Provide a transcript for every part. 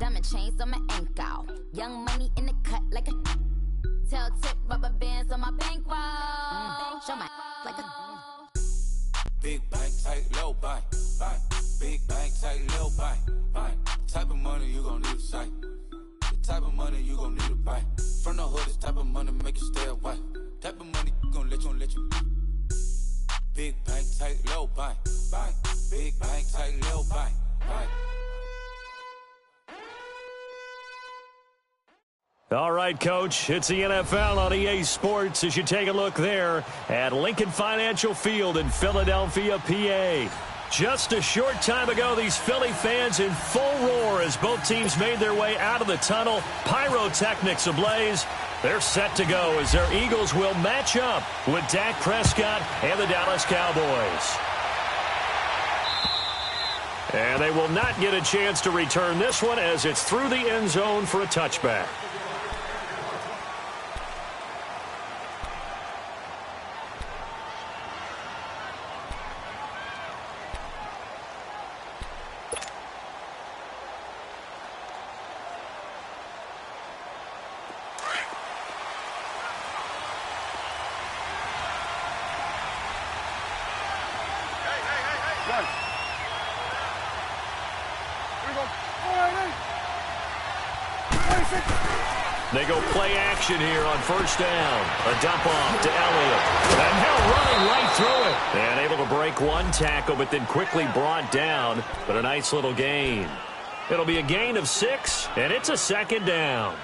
Diamond chains on my ankle. Young money in the cut like a tail tip, rubber bands on my bankroll. Show my like a big bank, tight, low bank, bank. Big bank, tight, low bank, bank. Type of money you gon' need a sight. The type of money you gon' need to buy. From the hood, this type of money make you stay away. Type of money gon' let you. Big bank, tight, low bank, bank. Big bank, tight, low bank, bank. All right, Coach, it's the NFL on EA Sports as you take a look there at Lincoln Financial Field in Philadelphia, PA. Just a short time ago, these Philly fans in full roar as both teams made their way out of the tunnel. Pyrotechnics ablaze. They're set to go as their Eagles will match up with Dak Prescott and the Dallas Cowboys. And they will not get a chance to return this one as it's through the end zone for a touchback. They go play action here on first down. A dump off to Elliott. And now running right through it. And able to break one tackle, but then quickly brought down. But a nice little gain. It'll be a gain of 6, and it's a second down.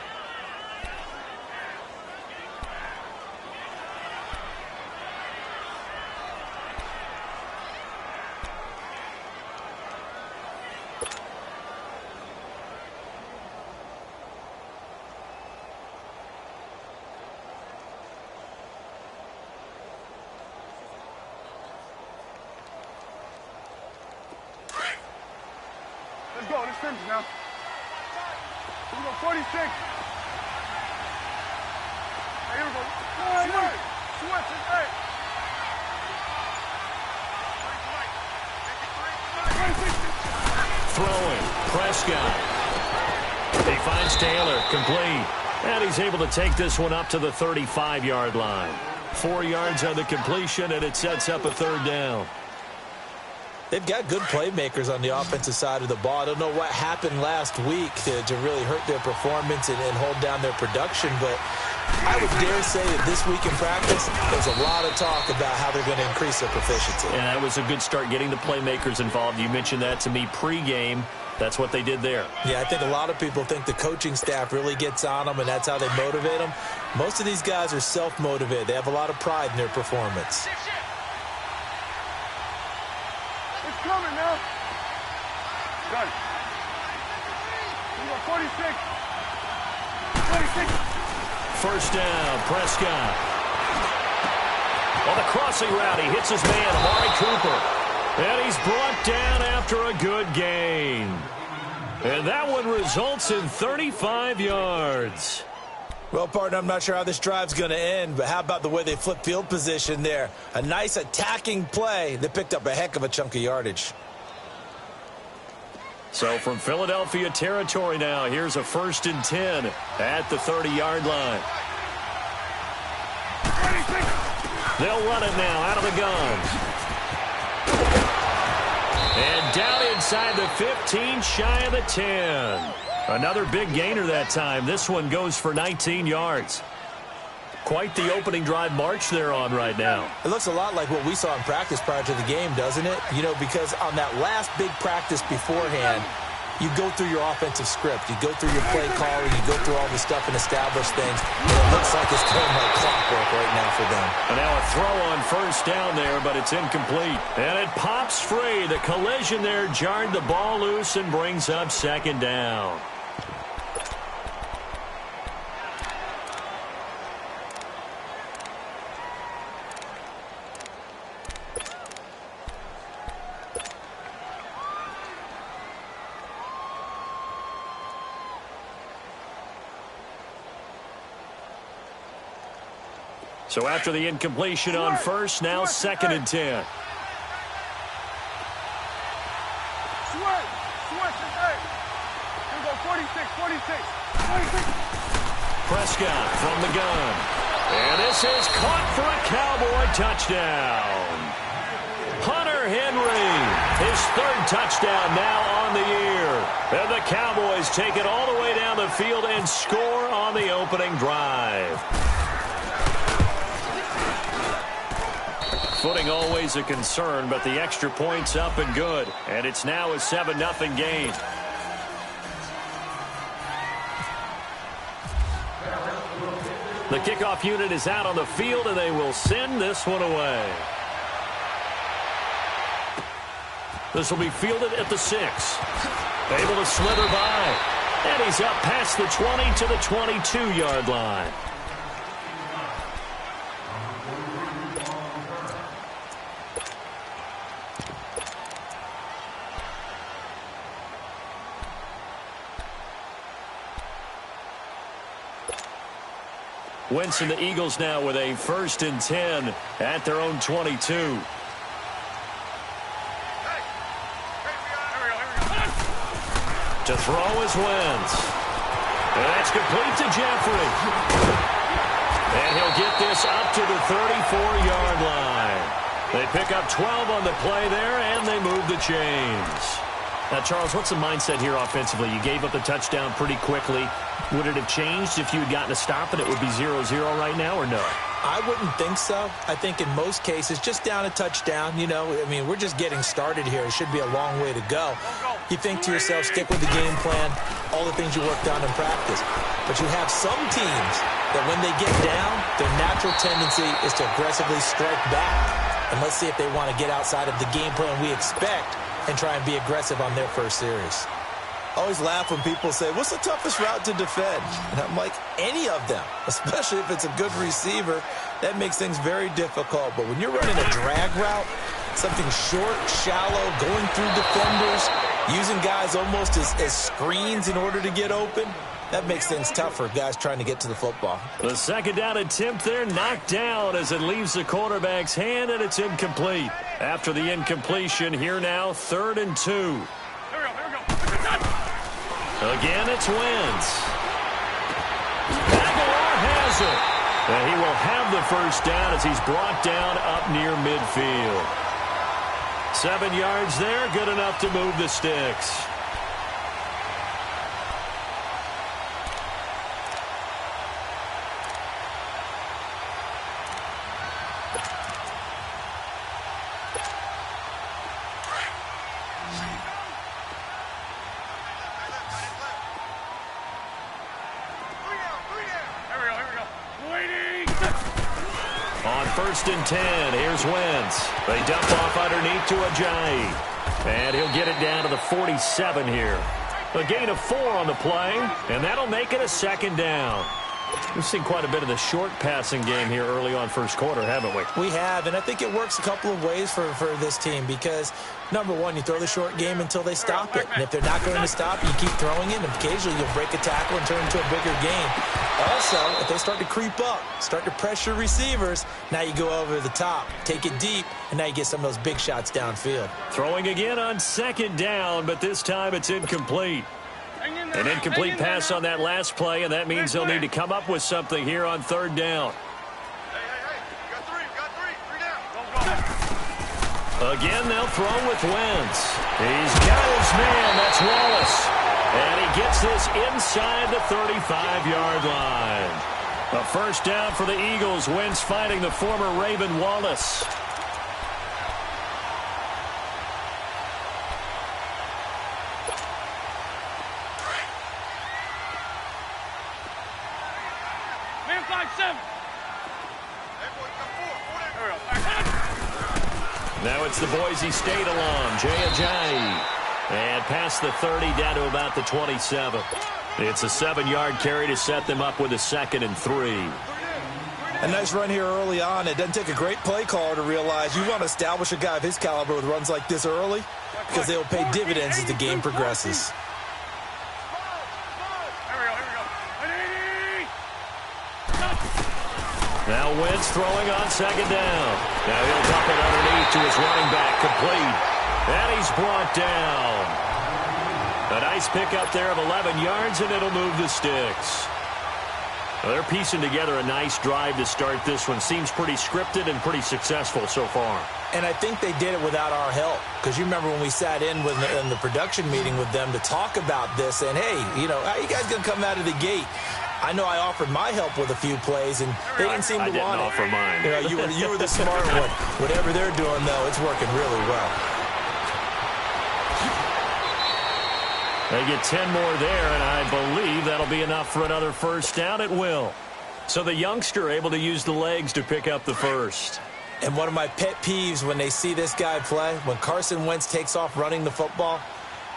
Let's go. Let's finish now. Here we go. 46. Hey, here we go. Switch. Hey. 26. Throwing. Prescott. He finds Taylor. Complete. And he's able to take this one up to the 35-yard line. 4 yards on the completion, and it sets up a third down. They've got good playmakers on the offensive side of the ball. I don't know what happened last week to really hurt their performance and hold down their production, but I would dare say that this week in practice, there's a lot of talk about how they're going to increase their proficiency. And that was a good start, getting the playmakers involved. You mentioned that to me pregame. That's what they did there. Yeah, I think a lot of people think the coaching staff really gets on them, and that's how they motivate them. Most of these guys are self-motivated. They have a lot of pride in their performance. It's coming now. Got it. We got 46. 26. First down, Prescott. On the crossing route, he hits his man, Amari Cooper. And he's brought down after a good gain. And that one results in 35 yards. Well, partner, I'm not sure how this drive's going to end, but how about the way they flip field position there? A nice attacking play. They picked up a heck of a chunk of yardage. So from Philadelphia territory now, here's a 1st and 10 at the 30-yard line. They'll run it now out of the gun. And down inside the 15, shy of the 10. Another big gainer that time. This one goes for 19 yards. Quite the opening drive march they're on right now. It looks a lot like what we saw in practice prior to the game, doesn't it? You know, because on that last big practice beforehand, you go through your offensive script. You go through your play calling. You go through all the stuff and establish things. And it looks like it's going like clockwork right now for them. And now a throw on first down there, but it's incomplete. And it pops free. The collision there jarred the ball loose and brings up second down. So after the incompletion on first, now 2nd and 10. Switch. Hey. Here we go. Prescott from the gun. And this is caught for a Cowboy touchdown. Hunter Henry, his third touchdown now on the year. And the Cowboys take it all the way down the field and score on the opening drive. Footing always a concern, but the extra point's up and good. And it's now a 7-0 game. The kickoff unit is out on the field, and they will send this one away. This will be fielded at the 6. Able to slither by. And he's up past the 20 to the 22-yard line. Wentz and the Eagles now with a 1st and 10 at their own 22. To throw is Wentz. And that's complete to Jeffrey. And he'll get this up to the 34-yard line. They pick up 12 on the play there, and they move the chains. Now, Charles, what's the mindset here offensively? You gave up the touchdown pretty quickly. Would it have changed if you had gotten a stop and it would be 0-0 right now, or no? I wouldn't think so. I think in most cases, just down a touchdown, you know, I mean, we're just getting started here. It should be a long way to go. You think to yourself, stick with the game plan, all the things you worked on in practice. But you have some teams that when they get down, their natural tendency is to aggressively strike back. And let's see if they want to get outside of the game plan we expect and try and be aggressive on their first series. I always laugh when people say, what's the toughest route to defend? And I'm like, any of them, especially if it's a good receiver. That makes things very difficult. But when you're running a drag route, something short, shallow, going through defenders, using guys almost as screens in order to get open, that makes things tough for guys trying to get to the football. The second down attempt there knocked down as it leaves the quarterback's hand, and it's incomplete. After the incompletion, here now, 3rd and 2. Again, it's Wentz. Aguilar has it. And he will have the first down as he's brought down up near midfield. 7 yards there, good enough to move the sticks. On 1st and 10, here's Wentz. They dump off underneath to Ajayi. And he'll get it down to the 47 here. A gain of 4 on the play, and that'll make it a 2nd down. We've seen quite a bit of the short passing game here early on first quarter, haven't we? We have, and I think it works a couple of ways for this team because, number one, you throw the short game until they stop it. And if they're not going to stop, you keep throwing it, and occasionally you'll break a tackle and turn into a bigger game. Also, if they start to creep up, start to pressure receivers, now you go over the top, take it deep, and now you get some of those big shots downfield. Throwing again on 2nd down, but this time it's incomplete. An incomplete pass on that last play, and that means they'll need to come up with something here on 3rd down. Again, they'll throw with Wentz. He's got his man. That's Wallace. And he gets this inside the 35-yard line. A 1st down for the Eagles. Wentz fighting the former Raven Wallace. Now it's the Boise State alum, Jay Ajayi. And past the 30 down to about the 27. It's a 7-yard carry to set them up with a 2nd and 3. A nice run here early on. It doesn't take a great play caller to realize you want to establish a guy of his caliber with runs like this early because they will pay dividends as the game progresses. Now Wentz throwing on 2nd down. Now he'll drop it underneath to his running back, complete. And he's brought down. A nice pickup there of 11 yards, and it'll move the sticks. Well, they're piecing together a nice drive to start this one. Seems pretty scripted and pretty successful so far. And I think they did it without our help. Because you remember when we sat in the production meeting with them to talk about this, and, hey, you know, how you guys going to come out of the gate? I know I offered my help with a few plays, and they didn't seem to want it. I didn't offer mine. You know, you were the smart one. Whatever they're doing, though, it's working really well. They get 10 more there, and I believe that'll be enough for another first down. It will. So the youngster able to use the legs to pick up the first. And one of my pet peeves when they see this guy play, when Carson Wentz takes off running the football,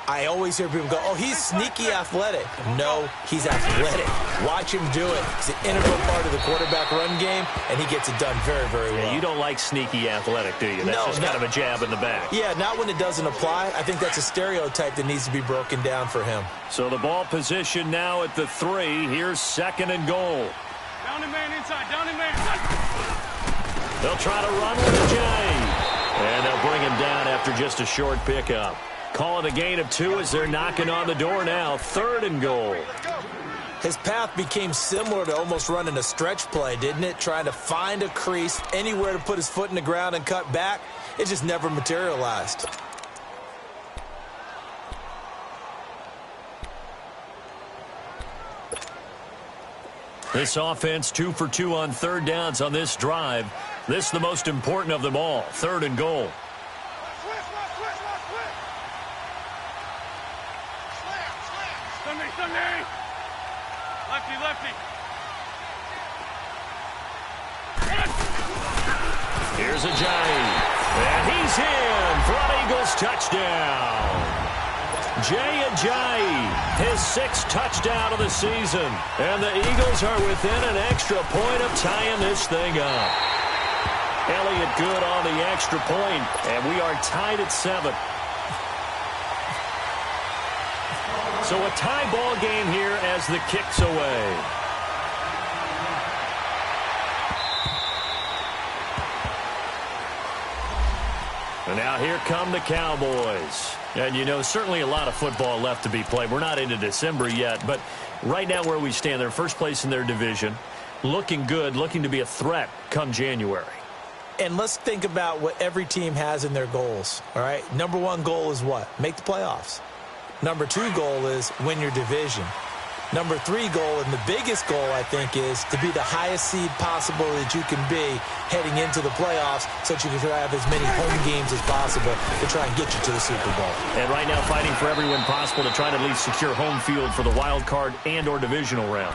I always hear people go, oh, he's sneaky athletic. No, he's athletic. Watch him do it. It's an integral part of the quarterback run game, and he gets it done very, very well. Yeah, you don't like sneaky athletic, do you? That's just kind of a jab in the back. Yeah, not when it doesn't apply. I think that's a stereotype that needs to be broken down for him. So the ball position now at the 3. Here's 2nd and goal. Down the man inside. Down the man. They'll try to run with the J. And they'll bring him down after just a short pickup. Call it a gain of 2 as they're knocking on the door now. 3rd and goal. His path became similar to almost running a stretch play, didn't it? Trying to find a crease, anywhere to put his foot in the ground and cut back. It just never materialized. This offense 2 for 2 on 3rd downs on this drive. This is the most important of them all. 3rd and goal. Sunday. Lefty. Here's a giant. And he's in for an Eagles touchdown. Jay Ajayi, his 6th touchdown of the season. And the Eagles are within an extra point of tying this thing up. Elliott good on the extra point, and we are tied at 7. So a tie ball game here as the kick's away. And now here come the Cowboys. And, you know, certainly a lot of football left to be played. We're not into December yet, but right now where we stand, they're first place in their division. Looking good, looking to be a threat come January. And let's think about what every team has in their goals, all right? Number 1 goal is what? Make the playoffs. Number 2 goal is win your division. Number 3 goal, and the biggest goal, I think, is to be the highest seed possible that you can be heading into the playoffs so that you can have as many home games as possible to try and get you to the Super Bowl. And right now fighting for every win possible to try to at least secure home field for the wild card and or divisional round.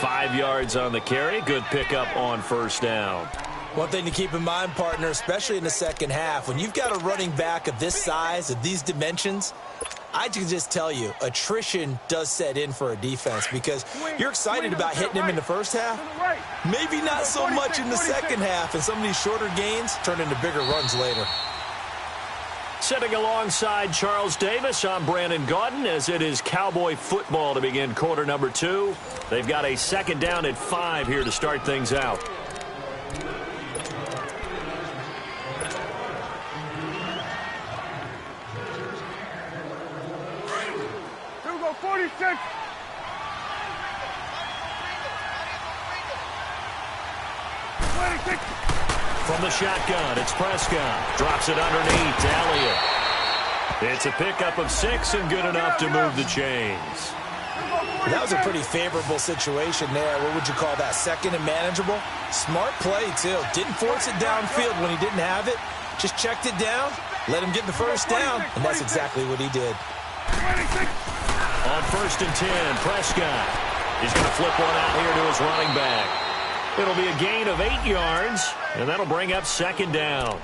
5 yards on the carry. Good pickup on 1st down. One thing to keep in mind, partner, especially in the second half, when you've got a running back of this size, of these dimensions, I can just tell you, attrition does set in for a defense because you're excited about hitting him in the first half. Maybe not so much in the second half, and some of these shorter gains turn into bigger runs later. Sitting alongside Charles Davis, I'm Brandon Gaudin as it is Cowboy football to begin quarter number 2. They've got a 2nd down at 5 here to start things out. From the shotgun, it's Prescott. Drops it underneath to Elliott. It's a pickup of 6 and good enough to move the chains. That was a pretty favorable situation there. What would you call that? 2nd and manageable? Smart play, too. Didn't force it downfield when he didn't have it. Just checked it down, let him get the 1st down, and that's exactly what he did. On 1st and 10, Prescott. He's going to flip one out here to his running back. It'll be a gain of 8 yards, and that'll bring up 2nd down.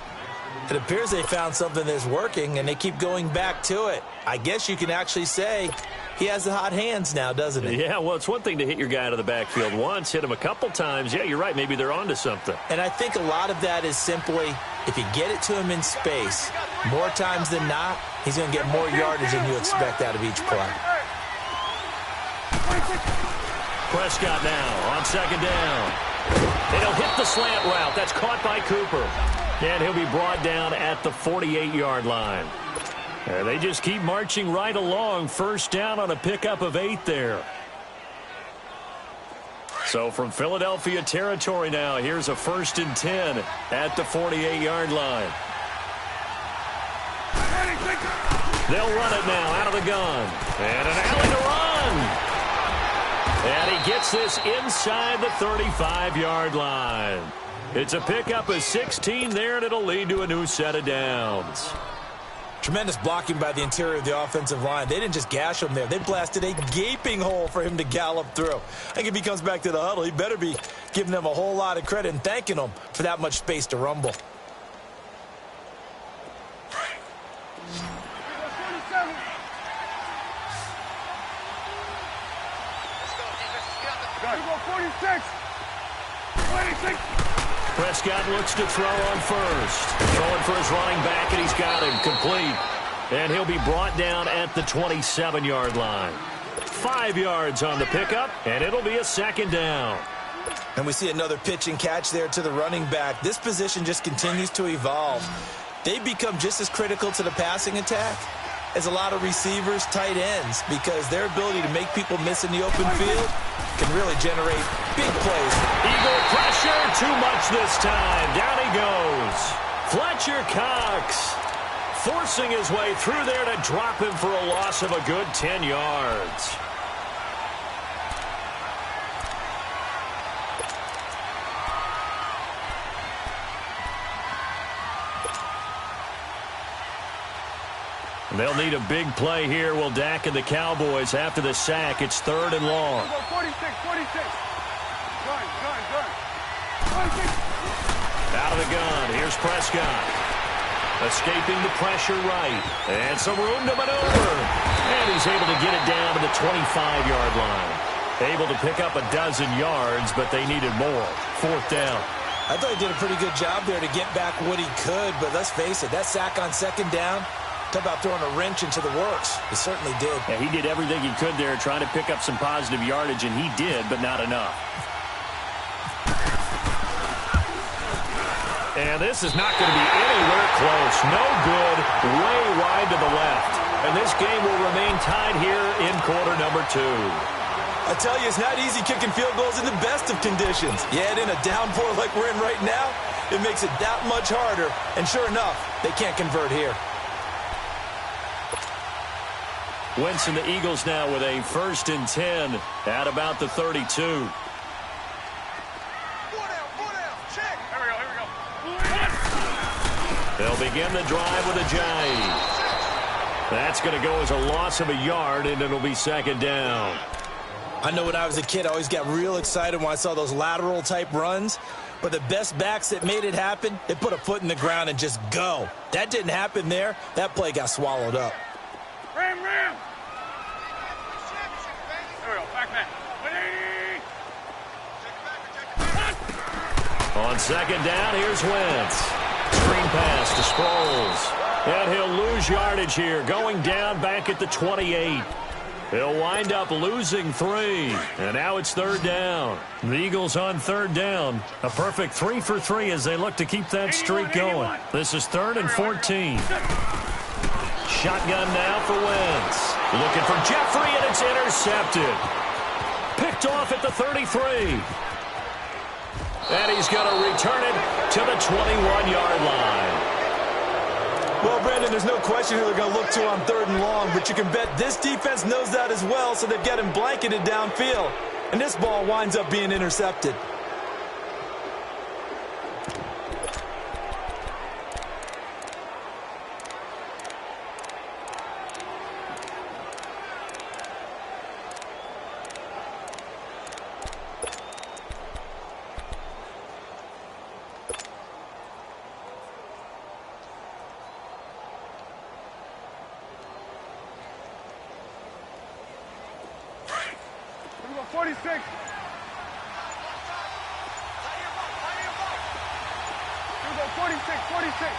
It appears they found something that's working, and they keep going back to it. I guess you can actually say he has the hot hands now, doesn't he? Yeah, well, it's one thing to hit your guy out of the backfield once, hit him a couple times. Yeah, you're right. Maybe they're onto something. And I think a lot of that is simply if you get it to him in space, more times than not, he's going to get more yardage than you expect out of each play. Prescott now on 2nd down. And he'll hit the slant route. That's caught by Cooper. And he'll be brought down at the 48-yard line. And they just keep marching right along. First down on a pickup of 8 there. So from Philadelphia territory now, here's a 1st and 10 at the 48-yard line. They'll run it now out of the gun. And an alley to run. And he gets this inside the 35-yard line. It's a pickup of 16 there, and it'll lead to a new set of downs. Tremendous blocking by the interior of the offensive line. They didn't just gash him there. They blasted a gaping hole for him to gallop through. I think if he comes back to the huddle, he better be giving them a whole lot of credit and thanking them for that much space to rumble. Prescott looks to throw on first. Throwing for his running back, and he's got him complete. And he'll be brought down at the 27-yard line. 5 yards on the pickup, and it'll be a 2nd down. And we see another pitch and catch there to the running back. This position just continues to evolve. They become just as critical to the passing attack as a lot of receivers, tight ends, because their ability to make people miss in the open field can really generate big plays. Eagle pressure, too much this time. Down he goes. Fletcher Cox forcing his way through there to drop him for a loss of a good 10 yards. They'll need a big play here. Will Dak and the Cowboys after the sack. It's 3rd and long. 46. Out of the gun. Here's Prescott. Escaping the pressure right. And some room to maneuver. And he's able to get it down to the 25-yard line. Able to pick up a dozen yards, but they needed more. 4th down. I thought he did a pretty good job there to get back what he could, but let's face it, that sack on 2nd down, talk about throwing a wrench into the works. He certainly did. Yeah, he did everything he could there trying to pick up some positive yardage, and he did, but not enough. And this is not going to be anywhere close. No good, way wide to the left. And this game will remain tied here in quarter number 2. I tell you, it's not easy kicking field goals in the best of conditions. Yet in a downpour like we're in right now, it makes it that much harder. And sure enough, they can't convert here. Wentz and the Eagles now with a 1st and 10 at about the 32. They'll begin the drive with a jive. That's going to go as a loss of a yard, and it'll be 2nd down. I know when I was a kid, I always got real excited when I saw those lateral-type runs. But the best backs that made it happen, they put a foot in the ground and just go. That didn't happen there. That play got swallowed up. Ram! There we go, back man. 180! On 2nd down, here's Wentz. Screen pass to Sproles. And he'll lose yardage here, going down back at the 28. He'll wind up losing 3. And now it's 3rd down. The Eagles on 3rd down. A perfect 3 for 3 as they look to keep that streak going. This is 3rd and 14. Shotgun now for Wentz. Looking for Jeffrey, and it's intercepted. Picked off at the 33. And he's going to return it to the 21-yard line. Well, Brandon, there's no question who they're going to look to on 3rd and long, but you can bet this defense knows that as well, so they've got him blanketed downfield. And this ball winds up being intercepted. We go 46. We go 46.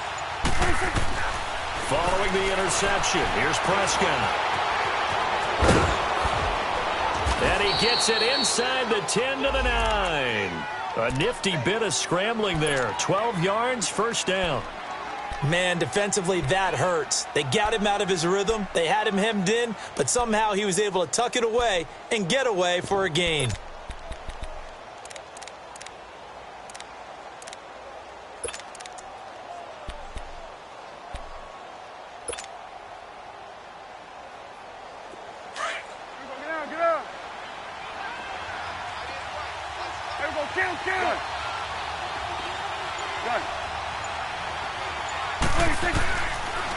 Following the interception, here's Prescott. And he gets it inside the 10 to the 9. A nifty bit of scrambling there. 12 yards, 1st down. Man, defensively, that hurts. They got him out of his rhythm. They had him hemmed in, but somehow he was able to tuck it away and get away for a gain.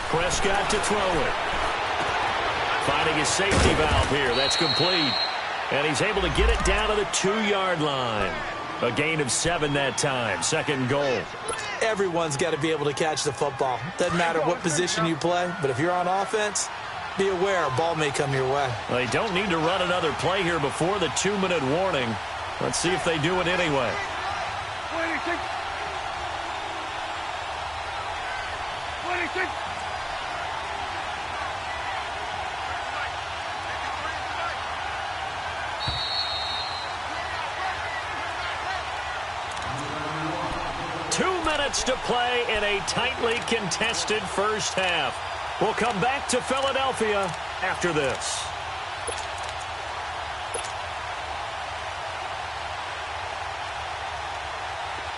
Prescott to throw it. Finding his safety valve here. That's complete. And he's able to get it down to the 2-yard line. A gain of 7 that time. 2nd goal. Everyone's got to be able to catch the football. Doesn't matter what position you play, but if you're on offense, be aware a ball may come your way. Well, they don't need to run another play here before the 2-minute warning. Let's see if they do it anyway. 26. To play in a tightly contested first half. We'll come back to Philadelphia after this.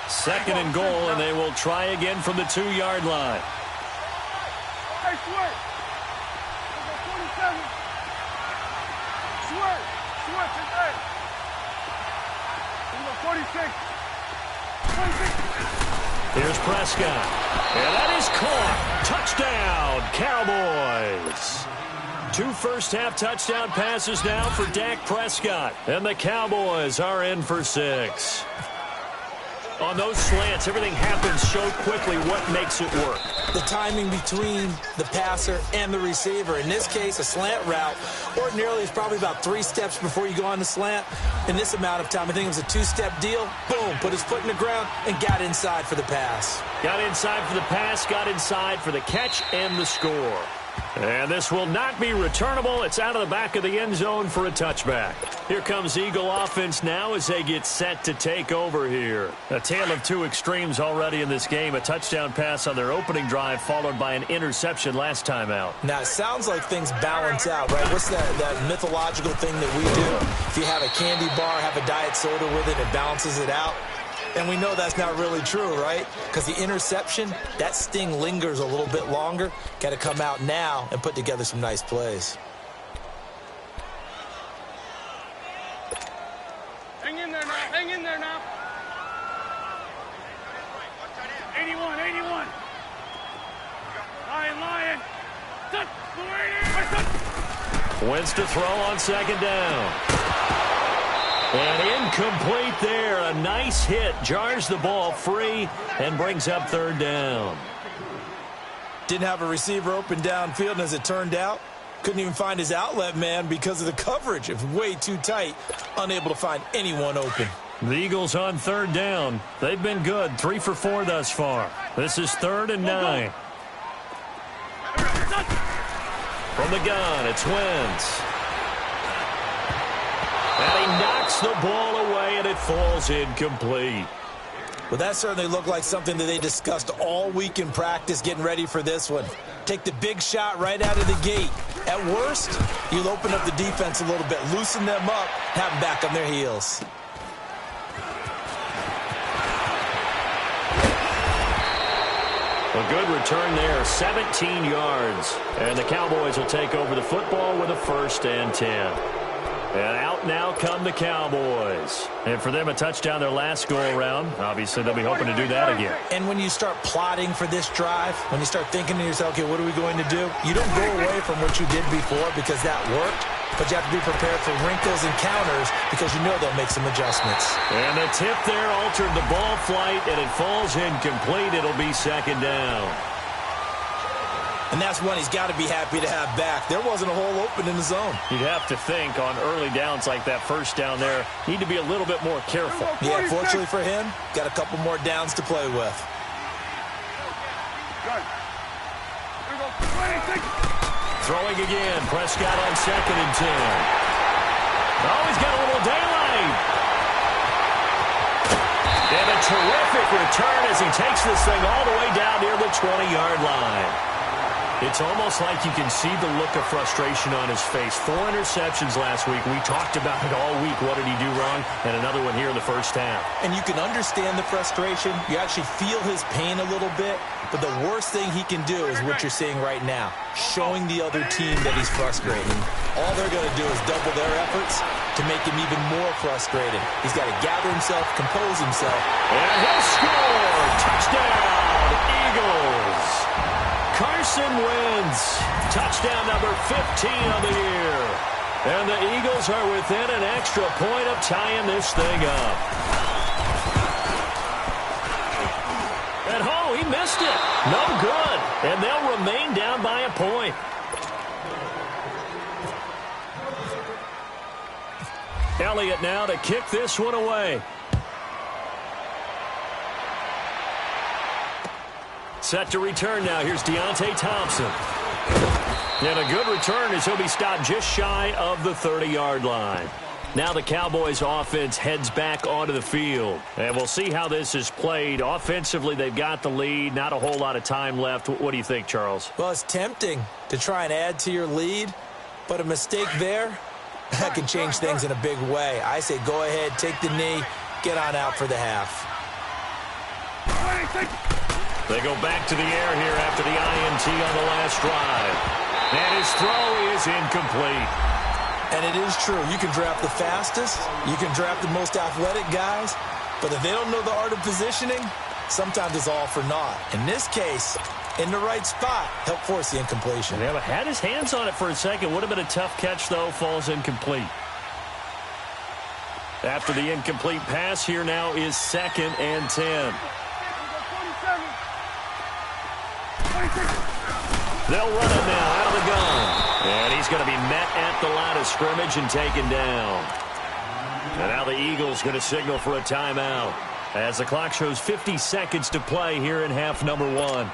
Second and goal, and they will try again from the 2-yard line. Hey, Sweat. 47. Sweat. Sweat today. 46. 26. Here's Prescott. And that is caught. Touchdown, Cowboys. 2 first-half touchdown passes now for Dak Prescott. And the Cowboys are in for 6. On those slants, everything happens so quickly. What makes it work? The timing between the passer and the receiver. In this case, a slant route ordinarily is probably about 3 steps before you go on the slant. In this amount of time, I think it was a 2-step deal. Boom, put his foot in the ground and got inside for the pass. Got inside for the pass, got inside for the catch and the score. And this will not be returnable. It's out of the back of the end zone for a touchback. Here comes Eagle offense now as they get set to take over here. A tale of 2 extremes already in this game. A touchdown pass on their opening drive followed by an interception last time out. Now, it sounds like things balance out, right? What's that mythological thing that we do? If you have a candy bar, have a diet soda with it, it balances it out. And we know that's not really true, right? Because the interception, that sting lingers a little bit longer. Got to come out now and put together some nice plays. Hang in there now. Hang in there now. 81, 81. Lion. Touch. Wins to throw on 2nd down. And incomplete there. A nice hit. Jars the ball free and brings up 3rd down. Didn't have a receiver open downfield, and as it turned out, couldn't even find his outlet man because of the coverage. It was way too tight. Unable to find anyone open. The Eagles on 3rd down. They've been good. 3 for 4 thus far. This is 3rd and 9. From the gun, it's Wentz. And he knocks the ball away, and it falls incomplete. Well, that certainly looked like something that they discussed all week in practice getting ready for this one. Take the big shot right out of the gate. At worst, you'll open up the defense a little bit, loosen them up, have them back on their heels. A good return there, 17 yards. And the Cowboys will take over the football with a 1st and 10. And out now come the Cowboys. And for them, a touchdown their last go-around. Obviously, they'll be hoping to do that again. And when you start plotting for this drive, when you start thinking to yourself, okay, what are we going to do? You don't go away from what you did before because that worked. But you have to be prepared for wrinkles and counters because you know they'll make some adjustments. And the tip there altered the ball flight, and it falls incomplete. It'll be 2nd down. And that's one he's got to be happy to have back. There wasn't a hole open in the zone. You'd have to think on early downs like that 1st down there, need to be a little bit more careful. Yeah, fortunately for him, got a couple more downs to play with. Good. Here we go. 26. Throwing again. Prescott on 2nd and 10. Oh, he's got a little daylight. And a terrific return as he takes this thing all the way down near the 20-yard line. It's almost like you can see the look of frustration on his face. 4 interceptions last week. We talked about it all week. What did he do wrong? And another one here in the first half. And you can understand the frustration. You actually feel his pain a little bit. But the worst thing he can do is what you're seeing right now, showing the other team that he's frustrated. All they're going to do is double their efforts to make him even more frustrated. He's got to gather himself, compose himself. And he'll score! Touchdown, Eagles! Carson wins. Touchdown number 15 of the year. And the Eagles are within an extra point of tying this thing up. And he missed it. No good. And they'll remain down by a point. Elliott now to kick this one away. Set to return now. Here's Deontay Thompson. And a good return as he'll be stopped just shy of the 30-yard line. Now the Cowboys offense heads back onto the field. And we'll see how this is played. Offensively, they've got the lead. Not a whole lot of time left. What do you think, Charles? Well, it's tempting to try and add to your lead, but a mistake there, that can change things in a big way. I say go ahead, take the knee, get on out for the half. They go back to the air here after the INT on the last drive. And his throw is incomplete. And it is true. You can draft the fastest. You can draft the most athletic guys. But if they don't know the art of positioning, sometimes it's all for naught. In this case, in the right spot, help force the incompletion. Yeah, but had his hands on it for a second. Would have been a tough catch, though. Falls incomplete. After the incomplete pass, here now is 2nd and 10. They'll run it now out of the gun. And he's going to be met at the line of scrimmage and taken down. And now the Eagles going to signal for a timeout as the clock shows 50 seconds to play here in half number 1.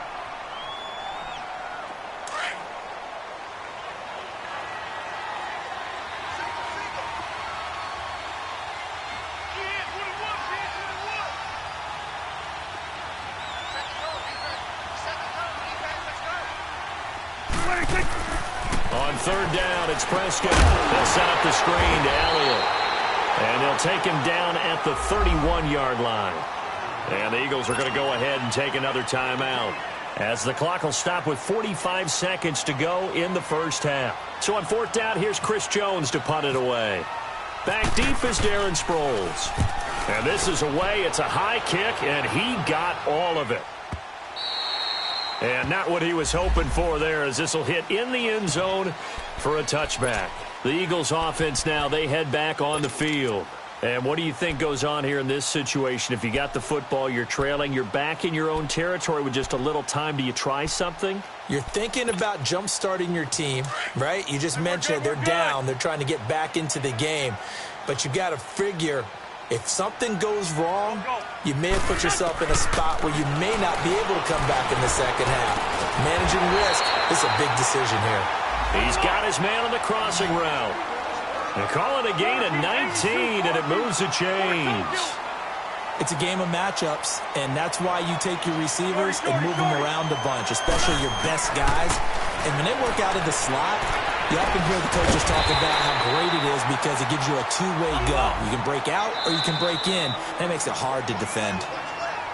On 3rd down, it's Prescott. They'll set up the screen to Elliott. And they'll take him down at the 31-yard line. And the Eagles are going to go ahead and take another timeout as the clock will stop with 45 seconds to go in the first half. So on 4th down, here's Chris Jones to punt it away. Back deep is Darren Sproles. And this is away. It's a high kick, and he got all of it. And not what he was hoping for there, as this will hit in the end zone for a touchback. The Eagles offense now, they head back on the field. And what do you think goes on here in this situation? If you got the football, you're trailing, you're back in your own territory with just a little time. Do you try something? You're thinking about jump-starting your team, right? You just mentioned it. They're down. They're trying to get back into the game. But you got to figure, if something goes wrong, you may have put yourself in a spot where you may not be able to come back in the second half. Managing risk is a big decision here. He's got his man on the crossing route. They call it a gain of 19, and it moves the chains. It's a game of matchups, and that's why you take your receivers and move them around a bunch, especially your best guys. And when they work out of the slot, you often hear the coaches talk about how great it is because it gives you a two-way go. You can break out or you can break in. That makes it hard to defend.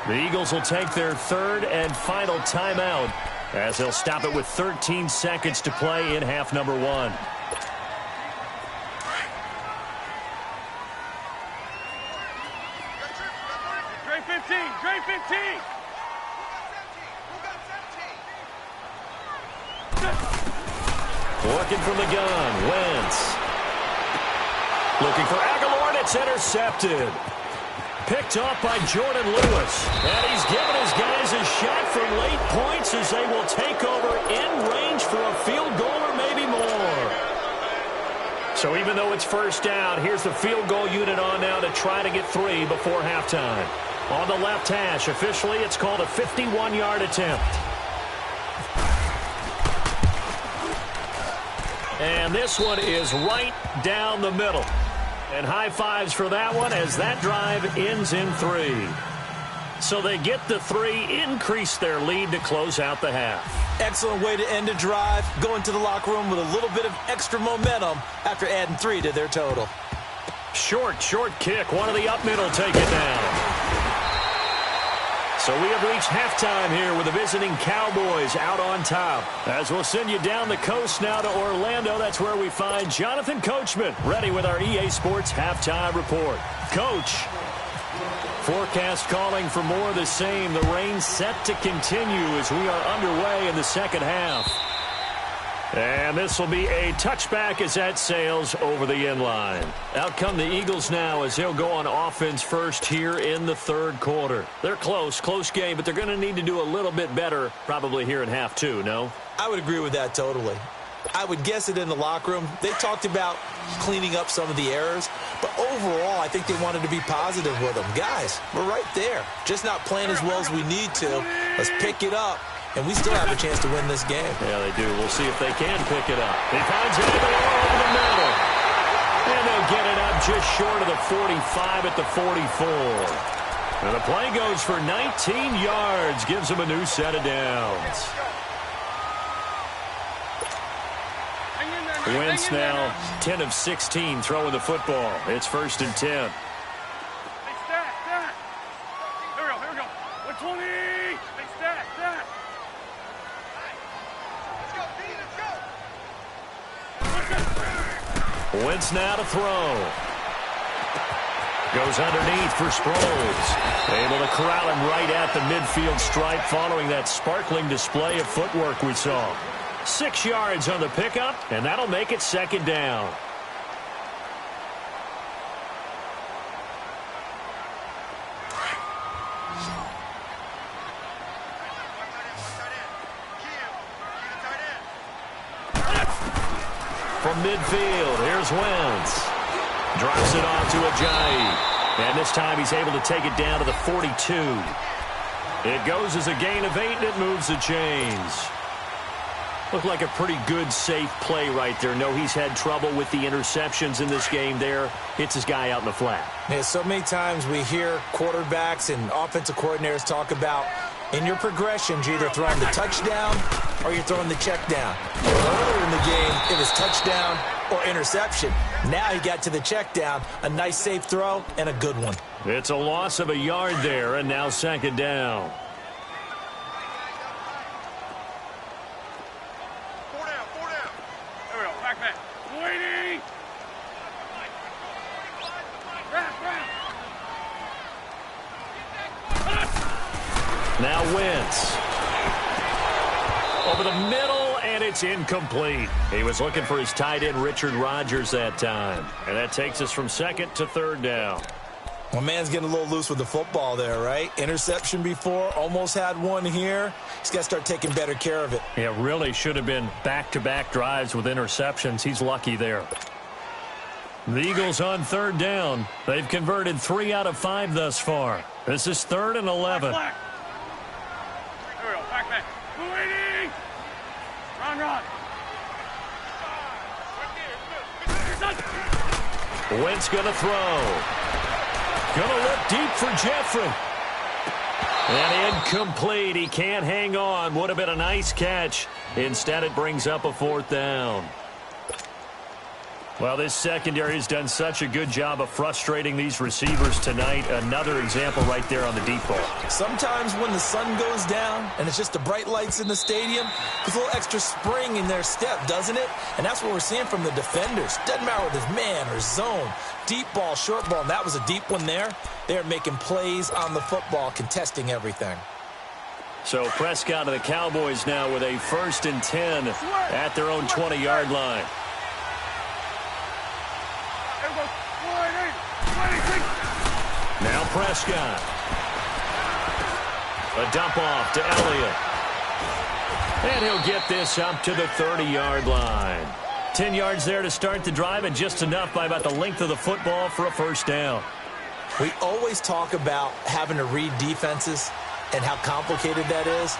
The Eagles will take their 3rd and final timeout as they'll stop it with 13 seconds to play in half number 1. Drain 15, drain 15. Working from the gun, Wentz. Looking for Aguilar, and it's intercepted. Picked off by Jordan Lewis. And he's given his guys a shot for late points as they will take over in range for a field goal or maybe more. So even though it's 1st down, here's the field goal unit on now to try to get 3 before halftime. On the left hash, officially it's called a 51-yard attempt. And this one is right down the middle. And high fives for that one as that drive ends in 3. So they get the 3, increase their lead to close out the half. Excellent way to end a drive. Go into the locker room with a little bit of extra momentum after adding 3 to their total. Short kick. One of the up middle take it down. So we have reached halftime here with the visiting Cowboys out on top. As we'll send you down the coast now to Orlando, that's where we find Jonathan Coachman ready with our EA Sports halftime report. Coach, forecast calling for more of the same. The rain set to continue as we are underway in the second half. And this will be a touchback as that sails over the inline. Out come the Eagles now as they'll go on offense first here in the third quarter. They're close game, but they're going to need to do a little bit better probably here in half 2, no? I would agree with that totally. I would guess it in the locker room. They talked about cleaning up some of the errors, but overall I think they wanted to be positive with them. Guys, we're right there. Just not playing as well as we need to. Let's pick it up. And we still have a chance to win this game. Yeah, they do. We'll see if they can pick it up. He finds it over the middle. And they'll get it up just short of the 45 at the 44. And the play goes for 19 yards. Gives them a new set of downs. Wentz now 10 of 16 throwing the football. It's 1st and 10. Hey, stat. Here we go. 120. Hey, stat. Wentz now to throw. Goes underneath for Sproles. Able to corral him right at the midfield stripe following that sparkling display of footwork we saw. 6 yards on the pickup, and that'll make it 2nd down. From midfield, here's Wentz. Drops it off to Ajayi. And this time he's able to take it down to the 42. It goes as a gain of 8, and it moves the chains. Looked like a pretty good, safe play right there. No, he's had trouble with the interceptions in this game there. Hits his guy out in the flat. Yeah, so many times we hear quarterbacks and offensive coordinators talk about in your progressions, you're either throwing the touchdown or you're throwing the check down. Earlier in the game, it was touchdown or interception. Now he got to the check down, a nice safe throw, and a good one. It's a loss of a yard there, and now 2nd down. Four down. There we go. Back. Waiting. Now Wentz. Over the middle, and it's incomplete. He was looking for his tight end, Richard Rodgers, that time. And that takes us from 2nd to 3rd down. Well, man's getting a little loose with the football there, right? Interception before, almost had one here. He's got to start taking better care of it. Yeah, really should have been back-to-back drives with interceptions. He's lucky there. The Eagles on 3rd down. They've converted 3 out of 5 thus far. This is 3rd and 11. There we go. Back. Waiting. Run. Wentz going to throw. Going to look deep for Jeffrey. And incomplete. He can't hang on. Would have been a nice catch. Instead, it brings up a 4th down. Well, this secondary has done such a good job of frustrating these receivers tonight. Another example right there on the deep ball. Sometimes when the sun goes down and it's just the bright lights in the stadium, there's a little extra spring in their step, doesn't it? And that's what we're seeing from the defenders. Doesn't matter whether it's man or zone, deep ball, short ball, and that was a deep one there. They're making plays on the football, contesting everything. So Prescott of the Cowboys now with a 1st and 10 at their own 20-yard line. Now Prescott. A dump off to Elliott. And he'll get this up to the 30-yard line. 10 yards there to start the drive, and just enough by about the length of the football for a 1st down. We always talk about having to read defenses and how complicated that is.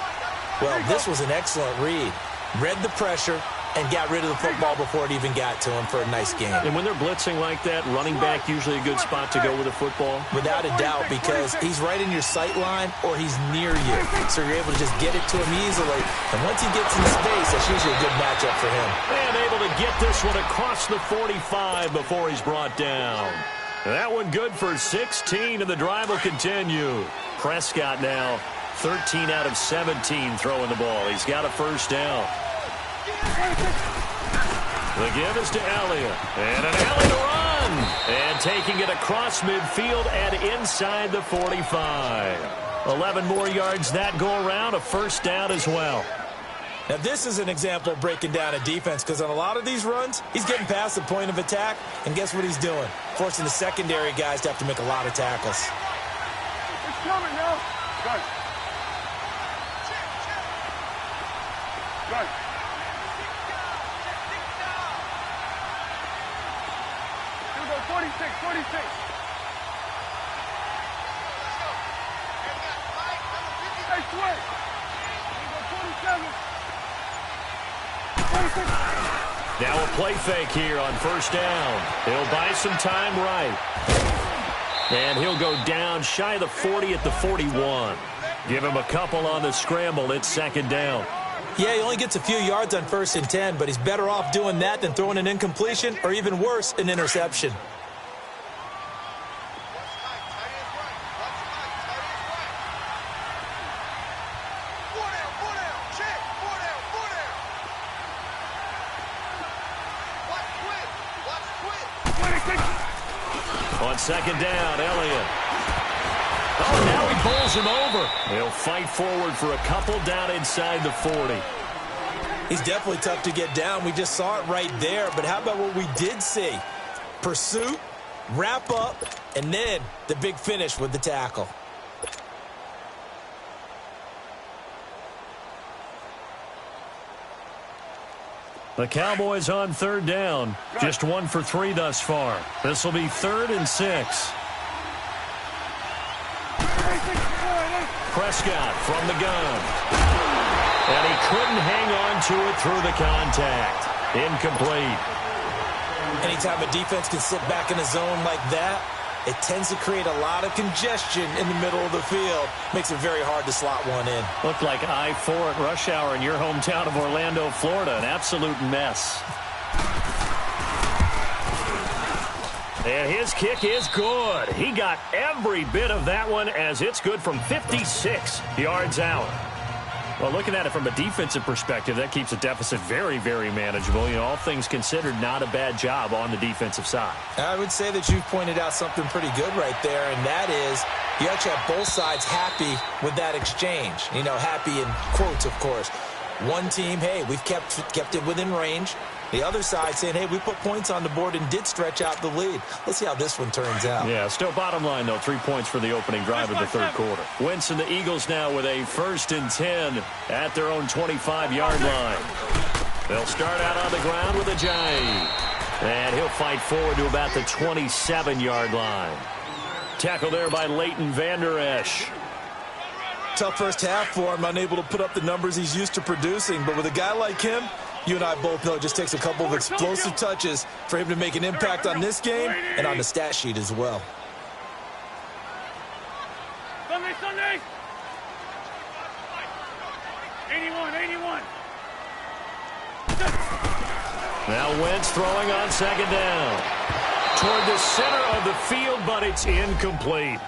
Well, this was an excellent read. Read the pressure and got rid of the football before it even got to him for a nice game. And when they're blitzing like that, running back usually a good spot to go with the football? Without a doubt, because he's right in your sight line or he's near you. So you're able to just get it to him easily. And once he gets in space, that's usually a good matchup for him. And able to get this one across the 45 before he's brought down. That one good for 16, and the drive will continue. Prescott now 13 out of 17 throwing the ball. He's got a first down. The give is to Elliott. And an Elliott run. And taking it across midfield and inside the 45. 11 more yards that go around. A first down as well. Now, this is an example of breaking down a defense because on a lot of these runs, he's getting past the point of attack, and guess what he's doing? Forcing the secondary guys to have to make a lot of tackles. It's coming now. Good. Good. Here we go, 46, 46. Hey, switch. Here we go, 47. Now a play fake here on first down. He'll buy some time right. And he'll go down shy of the 40 at the 41. Give him a couple on the scramble. It's second down. Yeah, he only gets a few yards on 1st and 10, but he's better off doing that than throwing an incompletion or even worse, an interception. On second down, Elliott. Oh, now he bowls him over. He'll fight forward for a couple down inside the 40. He's definitely tough to get down. We just saw it right there. But how about what we did see? Pursuit, wrap up, and then the big finish with the tackle. The Cowboys on third down. Just 1 for 3 thus far. This will be 3rd and 6. Prescott from the gun. And he couldn't hang on to it through the contact. Incomplete. Anytime a defense can sit back in a zone like that, it tends to create a lot of congestion in the middle of the field. Makes it very hard to slot one in. Looked like I-4 at rush hour in your hometown of Orlando, Florida. An absolute mess. And his kick is good. He got every bit of that one as it's good from 56 yards out. Well, looking at it from a defensive perspective, that keeps the deficit very, very manageable. You know, all things considered, not a bad job on the defensive side. I would say that you've pointed out something pretty good right there, and that is you actually have both sides happy with that exchange. You know, happy in quotes, of course. One team, hey, we've kept it within range. The other side saying, hey, we put points on the board and did stretch out the lead. Let's see how this one turns out. Yeah, still bottom line, though, 3 points for the opening drive of the third quarter. Wentz and the Eagles now with a 1st and 10 at their own 25-yard line. They'll start out on the ground with a jive. And he'll fight forward to about the 27-yard line. Tackle there by Leighton Vander Esch. Tough first half for him, unable to put up the numbers he's used to producing. But with a guy like him, you and I both know it just takes a couple of explosive touches for him to make an impact on this game and on the stat sheet as well. Sunday. 81. Now Wentz throwing on second down. Toward the center of the field, but it's incomplete.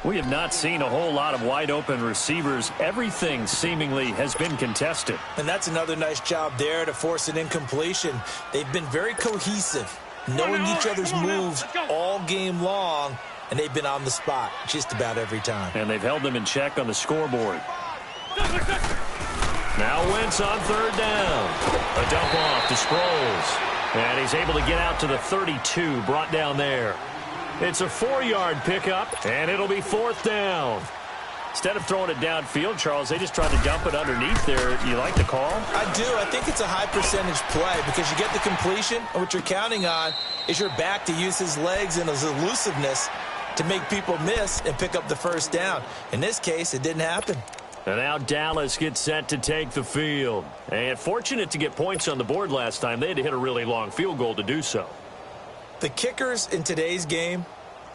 We have not seen a whole lot of wide-open receivers. Everything seemingly has been contested. And that's another nice job there to force an incompletion. They've been very cohesive, knowing each other's moves all game long, and they've been on the spot just about every time. And they've held them in check on the scoreboard. Now Wentz on third down. A dump off to Sproles. And he's able to get out to the 32, brought down there. It's a 4-yard pickup, and it'll be 4th down. Instead of throwing it downfield, Charles, they just tried to dump it underneath there. You like the call? I do. I think it's a high-percentage play because you get the completion, and what you're counting on is your back to use his legs and his elusiveness to make people miss and pick up the first down. In this case, it didn't happen. And now Dallas gets set to take the field. And fortunate to get points on the board last time. They had to hit a really long field goal to do so. The kickers in today's game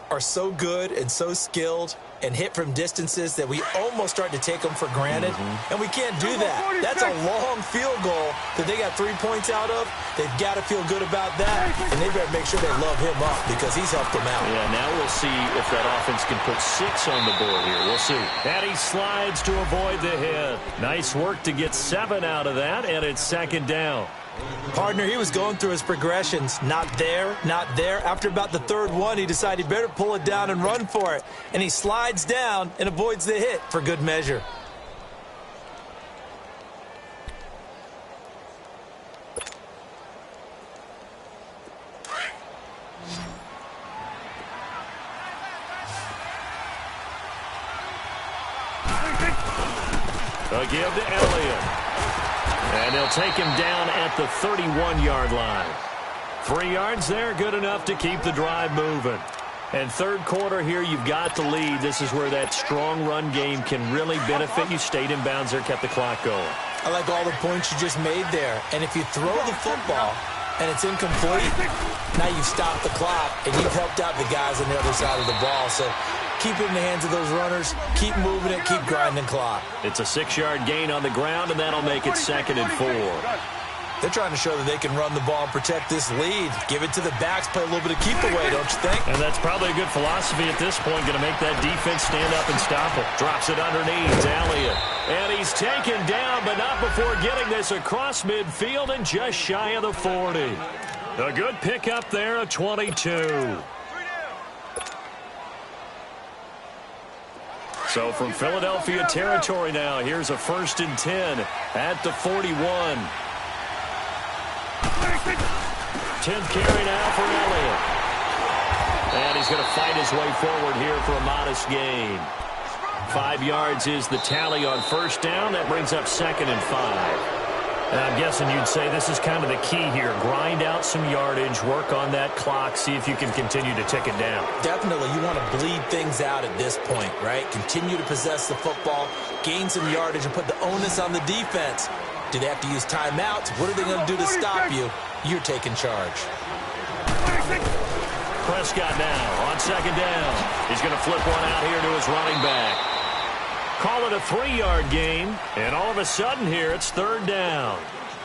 are so good and so skilled and hit from distances that we almost start to take them for granted. And we can't do that. That's a long field goal that they got 3 points out of. They've got to feel good about that, and they better make sure they love him up because he's helped them out. Yeah, now we'll see if that offense can put 6 on the board here. We'll see. And he slides to avoid the hit. Nice work to get 7 out of that, and it's second down. Partner, he was going through his progressions. Not there, not there. After about the third one, he decided he better pull it down and run for it. And he slides down and avoids the hit for good measure. A give to Elliott. And they'll take him down at the 31-yard line. 3 yards there, good enough to keep the drive moving. And third quarter here, you've got the lead. This is where that strong run game can really benefit you. Stayed in bounds there, kept the clock going. I like all the points you just made there. And if you throw the football and it's incomplete, now you've stopped the clock and you've helped out the guys on the other side of the ball. So keep it in the hands of those runners. Keep moving it. Keep grinding clock. It's a 6-yard gain on the ground, and that'll make it 2nd and 4. They're trying to show that they can run the ball and protect this lead. Give it to the backs, play a little bit of keep away, don't you think? And that's probably a good philosophy at this point. Going to make that defense stand up and stop it. Drops it underneath. Elliott. And he's taken down, but not before getting this across midfield and just shy of the 40. A good pickup there, a 22. So from Philadelphia territory now, here's a 1st and 10 at the 41. 10th carry now for Elliott. And he's going to fight his way forward here for a modest gain. 5 yards is the tally on 1st down. That brings up 2nd and 5. And I'm guessing you'd say this is kind of the key here. Grind out some yardage, work on that clock, see if you can continue to tick it down. Definitely. You want to bleed things out at this point, right? Continue to possess the football, gain some yardage, and put the onus on the defense. Do they have to use timeouts? What are they going to do to stop you? You're taking charge. Prescott now on 2nd down. He's going to flip one out here to his running back. Call it a 3-yard gain, and all of a sudden here it's 3rd down.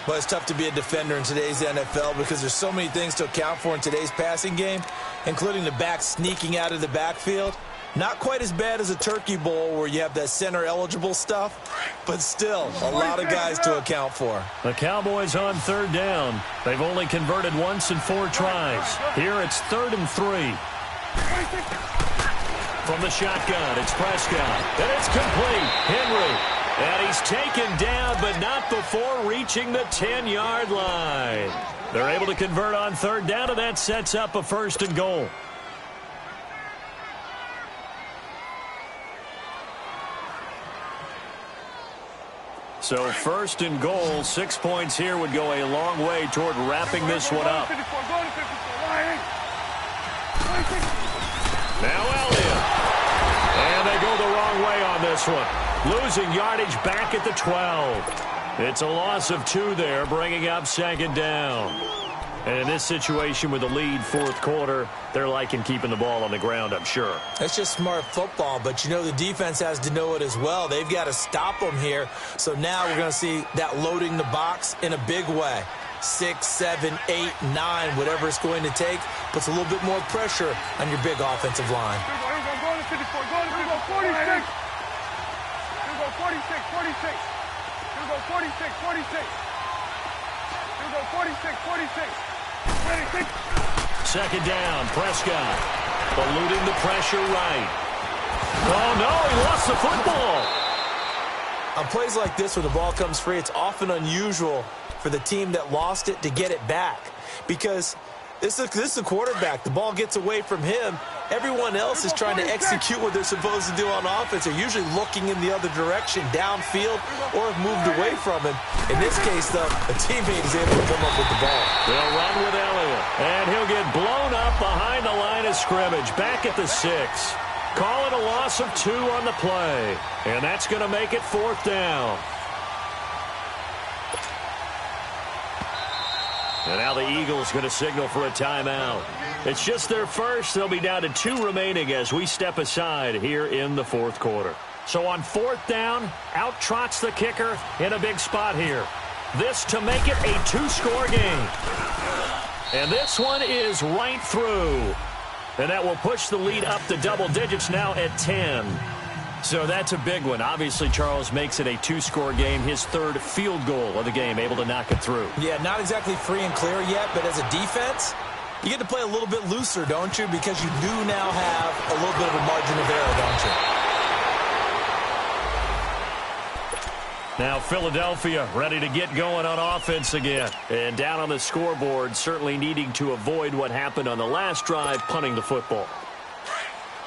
Well, it's tough to be a defender in today's NFL because there's so many things to account for in today's passing game, including the back sneaking out of the backfield. Not quite as bad as a turkey bowl where you have that center-eligible stuff, but still a lot of guys to account for. The Cowboys on 3rd down. They've only converted once in 4 tries. Here it's 3rd and 3. From the shotgun, it's Prescott, and it's complete. Henry. And he's taken down, but not before reaching the 10-yard line. They're able to convert on 3rd down, and that sets up a 1st and goal. So 1st and goal, 6 points here would go a long way toward wrapping this one up. Now Elliott. And they go the wrong way on this one. Losing yardage back at the 12. It's a loss of 2 there, bringing up 2nd down. And in this situation with the lead 4th quarter, they're liking keeping the ball on the ground, I'm sure. That's just smart football, but you know the defense has to know it as well. They've got to stop them here. So now we're going to see that loading the box in a big way. 6, 7, 8, 9, whatever it's going to take, puts a little bit more pressure on your big offensive line. Second down, Prescott. Eluding the pressure right. Oh, no, he lost the football. On plays like this where the ball comes free, it's often unusual for the team that lost it to get it back. Because this is a quarterback. The ball gets away from him. Everyone else is trying to execute what they're supposed to do on offense. They're usually looking in the other direction, downfield, or have moved away from him. In this case, though, a teammate is able to come up with the ball. They'll run with Elliott, and he'll get blown up behind the line of scrimmage, back at the 6. Call it a loss of 2 on the play. And that's going to make it 4th down. And now the Eagles going to signal for a timeout. It's just their first. They'll be down to 2 remaining as we step aside here in the 4th quarter. So on 4th down, out trots the kicker in a big spot here. This to make it a 2-score game. And this one is right through. And that will push the lead up to double digits now at 10. So that's a big one. Obviously, Charles makes it a 2-score game. His 3rd field goal of the game, able to knock it through. Yeah, not exactly free and clear yet, but as a defense, you get to play a little bit looser, don't you? Because you do now have a little bit of a margin of error, don't you? Now Philadelphia ready to get going on offense again. And down on the scoreboard, certainly needing to avoid what happened on the last drive, punting the football.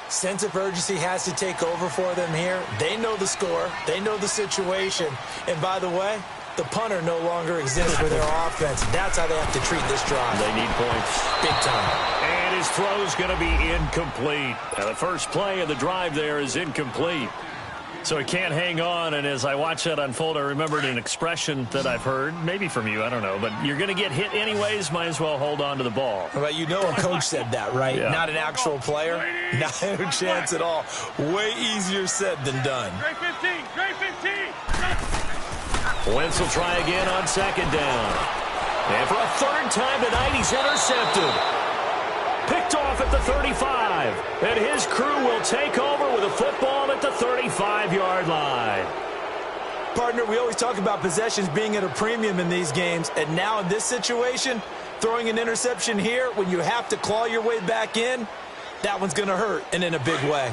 Sense of urgency has to take over for them here. They know the score. They know the situation. And by the way, the punter no longer exists for their offense. That's how they have to treat this drive. They need points. Big time. And his throw's going to be incomplete. Now the first play of the drive there is incomplete. So he can't hang on, and as I watch that unfold, I remembered an expression that I've heard, maybe from you, I don't know, but you're going to get hit anyways, might as well hold on to the ball. Well, you know a coach said that, right? Yeah. Not an actual player. Not a chance at all. Way easier said than done. Grade 15, grade 15. Wentz will try again on 2nd down. And for a 3rd time tonight, he's intercepted. Picked off at the 35. And his crew will take over with a football at the 35-yard line. Partner, we always talk about possessions being at a premium in these games. And now in this situation, throwing an interception here when you have to claw your way back in, that one's going to hurt, and in a big way.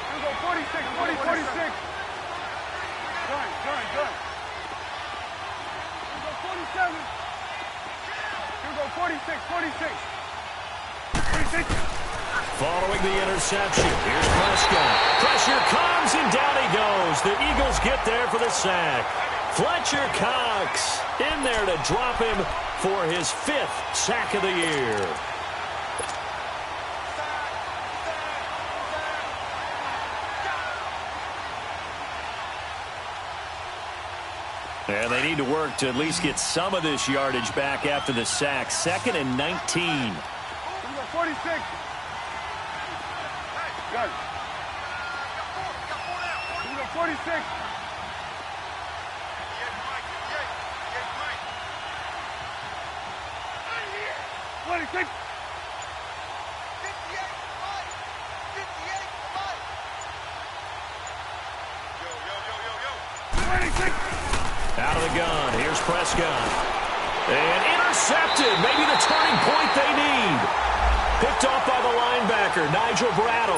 Here we go, 46, 46. Good. 47. Here we go, 46, 46. 46. Following the interception, here's Prescott. Pressure comes, and down he goes. The Eagles get there for the sack. Fletcher Cox in there to drop him for his 5th sack of the year. And they need to work to at least get some of this yardage back after the sack. 2nd and 19. Here we go, 46. Good. Here we go, 46. 26. 26. Out of the gun, here's Prescott. And intercepted, maybe the turning point they need. Picked off by the linebacker, Nigel Bradham.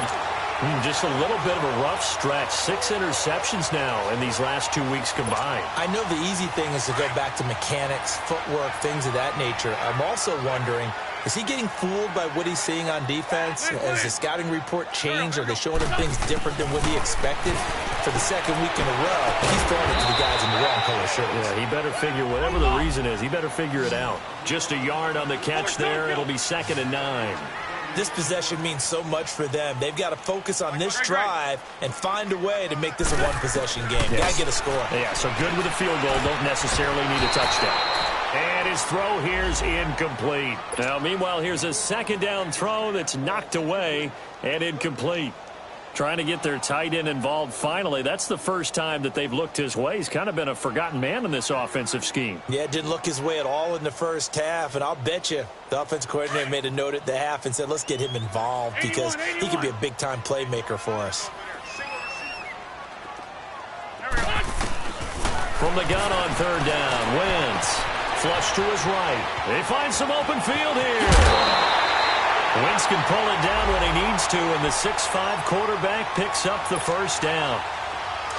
Just a little bit of a rough stretch. 6 interceptions now in these last 2 weeks combined. I know the easy thing is to go back to mechanics, footwork, things of that nature. I'm also wondering, is he getting fooled by what he's seeing on defense? Has the scouting report changed? Are they showing him things different than what he expected? For the 2nd week in a row, he's throwing it to the guys in the wrong color shirts. Yeah, he better figure, whatever the reason is, he better figure it out. Just a yard on the catch there. It'll be 2nd and 9. This possession means so much for them. They've got to focus on this drive and find a way to make this a one-possession game. Yes. Got to get a score. Yeah, so good with a field goal. Don't necessarily need a touchdown. And his throw here's incomplete. Now, meanwhile, here's a 2nd down throw that's knocked away and incomplete. Trying to get their tight end involved finally. That's the first time that they've looked his way. He's kind of been a forgotten man in this offensive scheme. Yeah, it didn't look his way at all in the first half, and I'll bet you the offensive coordinator made a note at the half and said, let's get him involved because he could be a big-time playmaker for us. From the gun on 3rd down, Wentz. Flush to his right. They find some open field here. Wentz can pull it down when he needs to, and the 6'5" quarterback picks up the 1st down.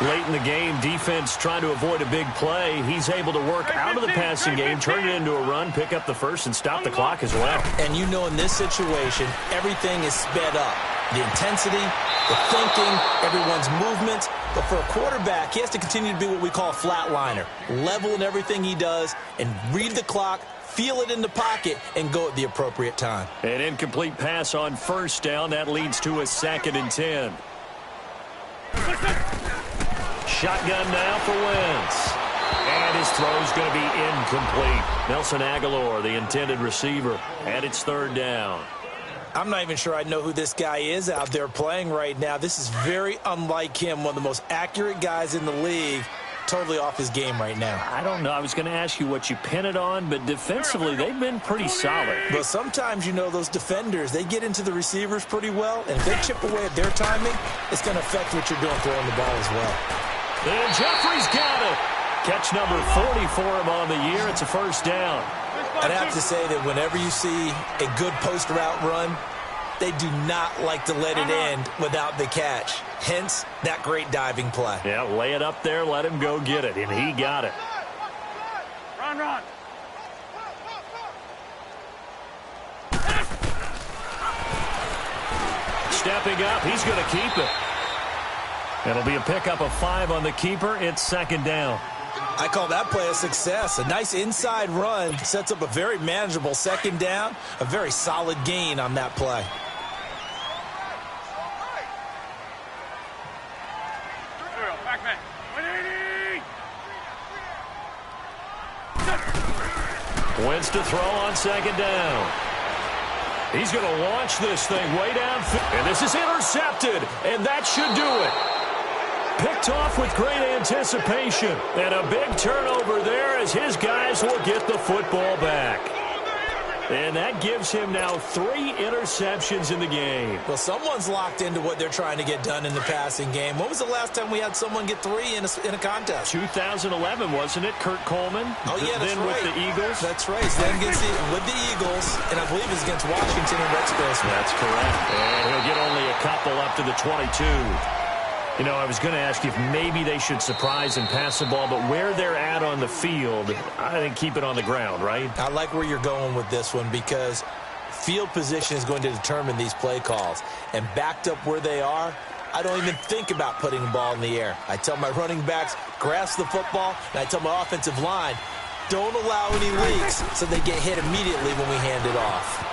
Late in the game, defense trying to avoid a big play. He's able to work out of the passing game, turn it into a run, pick up the 1st, and stop the clock as well. And you know in this situation, everything is sped up. The intensity, the thinking, everyone's movement. But for a quarterback, he has to continue to be what we call a flatliner. Level in everything he does and read the clock, feel it in the pocket, and go at the appropriate time. An incomplete pass on first down. That leads to a 2nd and 10. Shotgun now for Wentz. And his throw's going to be incomplete. Nelson Aguilar, the intended receiver, and it's 3rd down. I'm not even sure I know who this guy is out there playing right now. This is very unlike him, one of the most accurate guys in the league. Totally off his game right now. I don't know. I was going to ask you what you pin it on, but defensively, they've been pretty solid. But sometimes, you know, those defenders, they get into the receivers pretty well, and if they chip away at their timing, it's going to affect what you're doing throwing the ball as well. And Jeffrey's got it. Catch number 40 for him on the year. It's a 1st down. I'd have to say that whenever you see a good post route run, they do not like to let it end without the catch. Hence, that great diving play. Yeah, lay it up there, let him go get it, and he got it. Run. Stepping up, he's going to keep it. It'll be a pickup of 5 on the keeper. It's 2nd down. I call that play a success. A nice inside run sets up a very manageable 2nd down. A very solid gain on that play. Wentz to throw on 2nd down. He's going to launch this thing way downfield. And this is intercepted, and that should do it. Picked off with great anticipation. And a big turnover there as his guys will get the football back. And that gives him now 3 interceptions in the game. Well, someone's locked into what they're trying to get done in the passing game. When was the last time we had someone get 3 in a contest? 2011, wasn't it? Kurt Coleman? Oh, yeah, that's then right. with the Eagles? That's right. So then with the Eagles, and I believe it's against Washington and Rex Grossman. That's correct. And he'll get only a couple up to the 22. You know, I was going to ask you if maybe they should surprise and pass the ball, but where they're at on the field, I think keep it on the ground, right? I like where you're going with this one because field position is going to determine these play calls. And backed up where they are, I don't even think about putting the ball in the air. I tell my running backs, grasp the football, and I tell my offensive line, don't allow any leaks so they get hit immediately when we hand it off.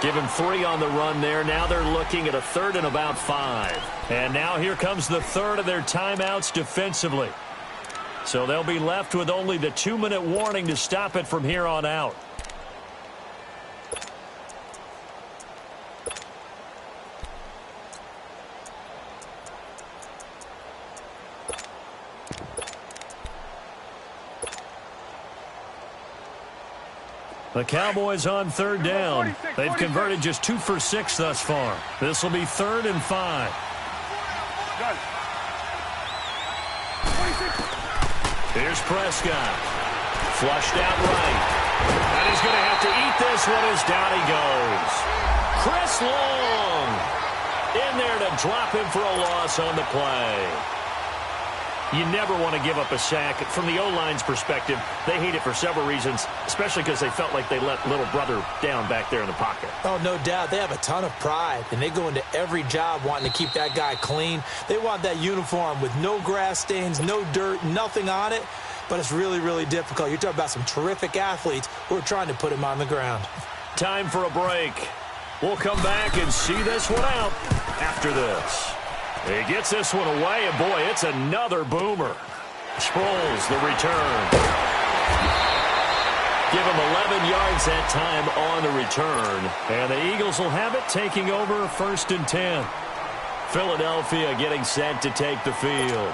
Give him 3 on the run there. Now they're looking at a 3rd and about 5. And now here comes the 3rd of their timeouts defensively. So they'll be left with only the 2-minute warning to stop it from here on out. The Cowboys on 3rd down. They've converted just 2 for 6 thus far. This will be 3rd and 5. Here's Prescott. Flushed out right. And he's going to have to eat this one as down he goes. Chris Long in there to drop him for a loss on the play. You never want to give up a sack. From the O-line's perspective, they hate it for several reasons, especially because they felt like they let little brother down back there in the pocket. Oh, no doubt. They have a ton of pride, and they go into every job wanting to keep that guy clean. They want that uniform with no grass stains, no dirt, nothing on it, but it's really, really difficult. You're talking about some terrific athletes who are trying to put him on the ground. Time for a break. We'll come back and see this one out after this. He gets this one away, and boy, it's another boomer. Sproles, the return. Give him 11 yards that time on the return. And the Eagles will have it, taking over 1st and 10. Philadelphia getting set to take the field.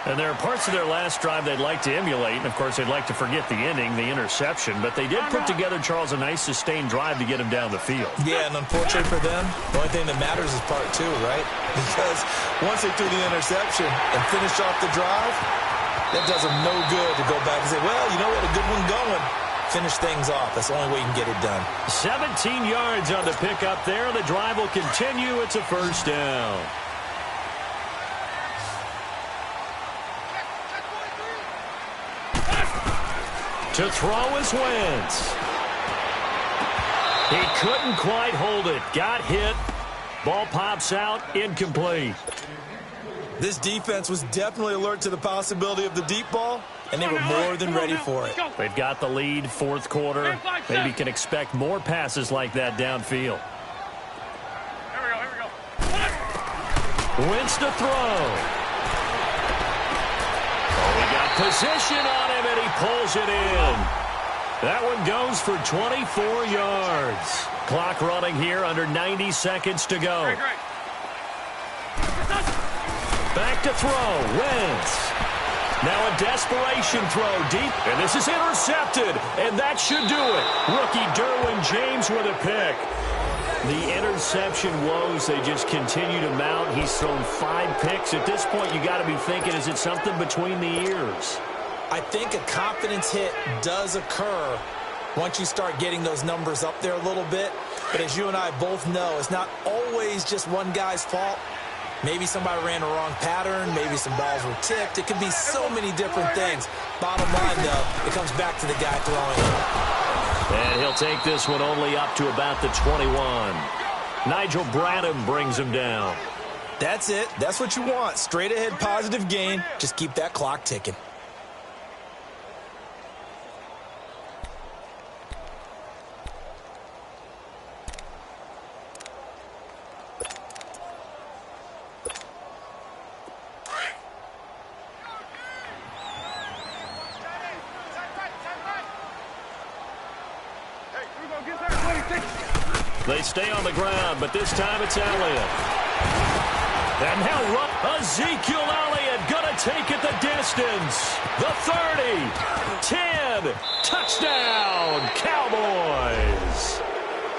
And there are parts of their last drive they'd like to emulate. And, of course, they'd like to forget the inning, the interception. But they did put together, Charles, a nice sustained drive to get him down the field. Yeah, and unfortunately for them, the only thing that matters is part 2, right? Because once they threw the interception and finished off the drive, that does them no good to go back and say, well, you know what, a good one going. Finish things off. That's the only way you can get it done. 17 yards on the pickup there. The drive will continue. It's a 1st down. To throw is Wentz. He couldn't quite hold it. Got hit. Ball pops out. Incomplete. This defense was definitely alert to the possibility of the deep ball, and they were more than ready for it. They've got the lead, fourth quarter. Maybe can expect more passes like that downfield. Here we go. Wins to throw. Oh, we got position on him, and he pulls it in. That one goes for 24 yards. Clock running here, under 90 seconds to go. Back to throw, Wentz. Now a desperation throw deep, and this is intercepted, and that should do it. Rookie Derwin James with a pick. The interception woes, they just continue to mount. He's thrown 5 picks. At this point, you got to be thinking, is it something between the ears? I think a confidence hit does occur once you start getting those numbers up there a little bit. But as you and I both know, it's not always just one guy's fault. Maybe somebody ran a wrong pattern. Maybe some balls were tipped. It can be so many different things. Bottom line, though, it comes back to the guy throwing it. And he'll take this one only up to about the 21. Nigel Bradham brings him down. That's it. That's what you want. Straight ahead positive gain. Just keep that clock ticking. They stay on the ground, but this time it's Elliott. And now run. Ezekiel Elliott going to take it the distance. The 30, 10, touchdown, Cowboys.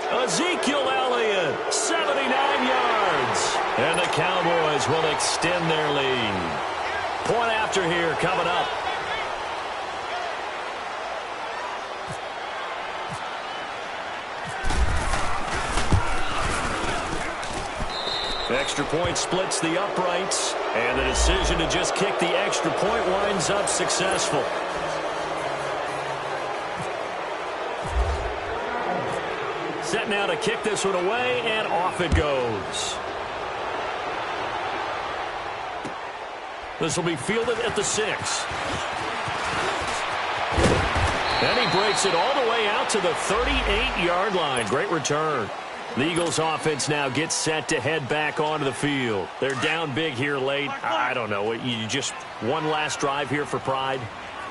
Ezekiel Elliott, 79 yards. And the Cowboys will extend their lead. Point after here coming up. Extra point splits the uprights, and the decision to just kick the extra point winds up successful. Set now to kick this one away, and off it goes. This will be fielded at the 6. And he breaks it all the way out to the 38-yard line. Great return. The Eagles offense now gets set to head back onto the field. They're down big here late. I don't know. You just one last drive here for pride.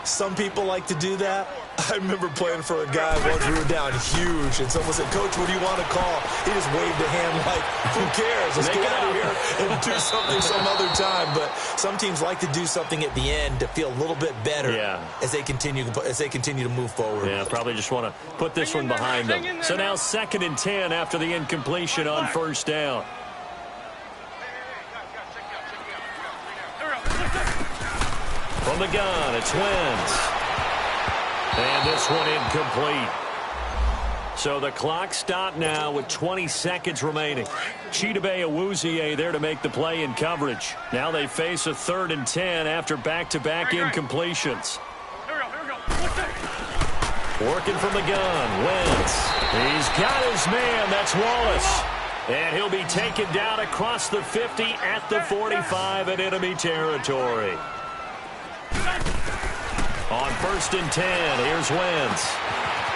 Some people like to do that. I remember playing for a guy once we were down huge, and someone said, "Coach, what do you want to call?" He just waved a hand like, "Who cares? Let's get out of here and do something some other time." But some teams like to do something at the end to feel a little bit better as they continue to move forward. Yeah, probably just want to put this one behind them. So now 2nd and 10 after the incompletion on first down. From the gun, it's Wentz. And this one incomplete. So the clock stopped now with 20 seconds remaining. Chidobe Awuzie there to make the play in coverage. Now they face a 3rd and 10 after back-to-back incompletions. Working from the gun, Wentz. He's got his man, that's Wallace. And he'll be taken down across the 50 at the 45 in enemy territory. On 1st and 10, here's Wentz.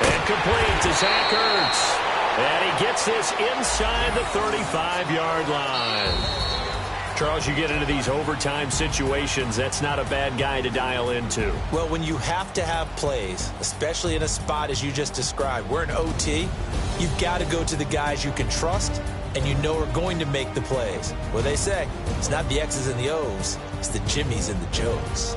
And complete to Zach Ertz. And he gets this inside the 35-yard line. Charles, you get into these overtime situations, that's not a bad guy to dial into. Well, when you have to have plays, especially in a spot as you just described, we're in OT, you've got to go to the guys you can trust and you know are going to make the plays. What they say, it's not the X's and the O's, it's the Jimmys and the Joes.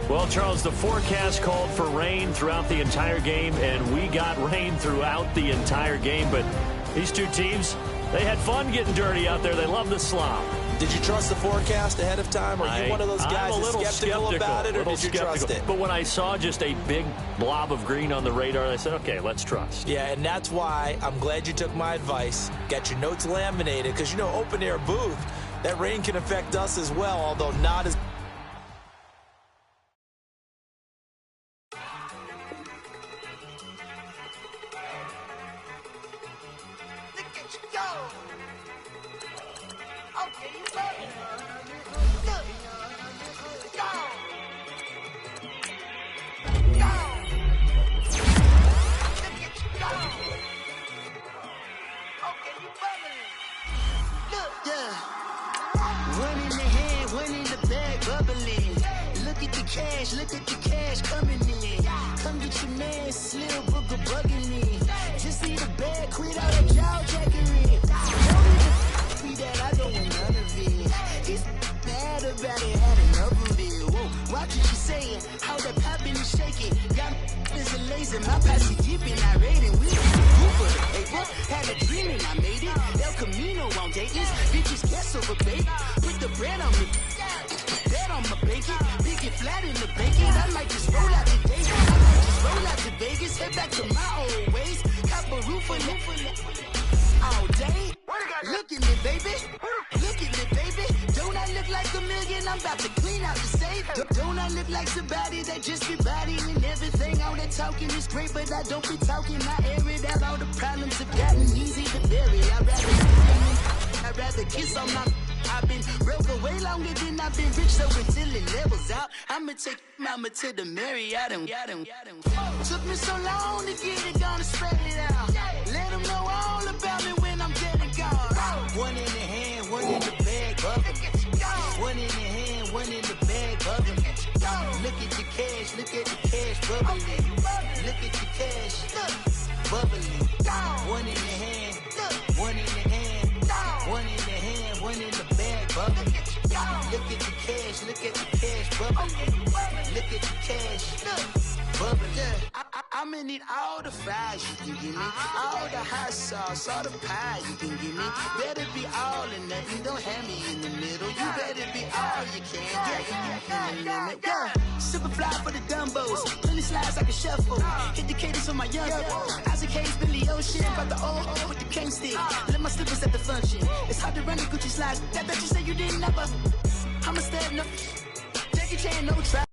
Well, Charles, the forecast called for rain throughout the entire game, and we got rain throughout the entire game. But these two teams, they had fun getting dirty out there. They love the slop. Did you trust the forecast ahead of time? Are you one of those guys that's skeptical about it, or did you trust it? But when I saw just a big blob of green on the radar, I said, okay, let's trust. Yeah, and that's why I'm glad you took my advice. Got your notes laminated, because, you know, open-air booth, that rain can affect us as well, although not as... at the cash, look at the cash coming in. Come get your man, Slim Booker bugging me. Just need a bag, quit out a jaw jackery. Don't even me that I don't want none of it. He's mad about it, had enough of it. Whoa, watch what you saying, how that poppin' and shaking. Got is a laser, my posse dipping, I raiding. We Cooper the paper, had a dream and I made it. El Camino on Dayton's, bitches guess over bait. Put the bread on me, bet on my bacon. Big it flat in the bacon, I might just roll out to Vegas. I might just roll out to Vegas, head back to my old ways. Cop a roof all day. Look at me, baby. Look at me, baby. Don't I look like a million? I'm about to clean out the safe. Don't I look like somebody that just be bodying everything? All that talking is great, but I don't be talking. I air it out. All the problems have gotten easy to bury. I'd rather kiss on my. I've been broke for way longer than I've been rich, so until it levels out, I'ma take mama to the Marriott and took me so long to get it, gonna spread it out. Let them know all about me when I'm dead and gone. One in the hand, one in the bag, bubbling. One in the hand, one in the bag, bubbling. Look at the cash, look at the cash, bubbling. Look at the cash, bubbling. One in the hand, one in the hand, one in the hand, one in the bag, bubbling. Look at the cash, look at the cash, bubbling. Look at the cash, bubbling. I'ma need all the fries you can give me, all the hot sauce, all the pie you can give me. Better be all or nothing, don't have me in the middle. You better be all you can get in the limit. Yeah, super fly for the Dumbos, plenty slides like a shuffle. Hit the cadence for my young Isaac Hayes, Billy Ocean, got the old with the cane stick. Let my slippers at the function. It's hard to run the Gucci slides. That bet you say you didn't never. I'ma step no, take a chance, no try.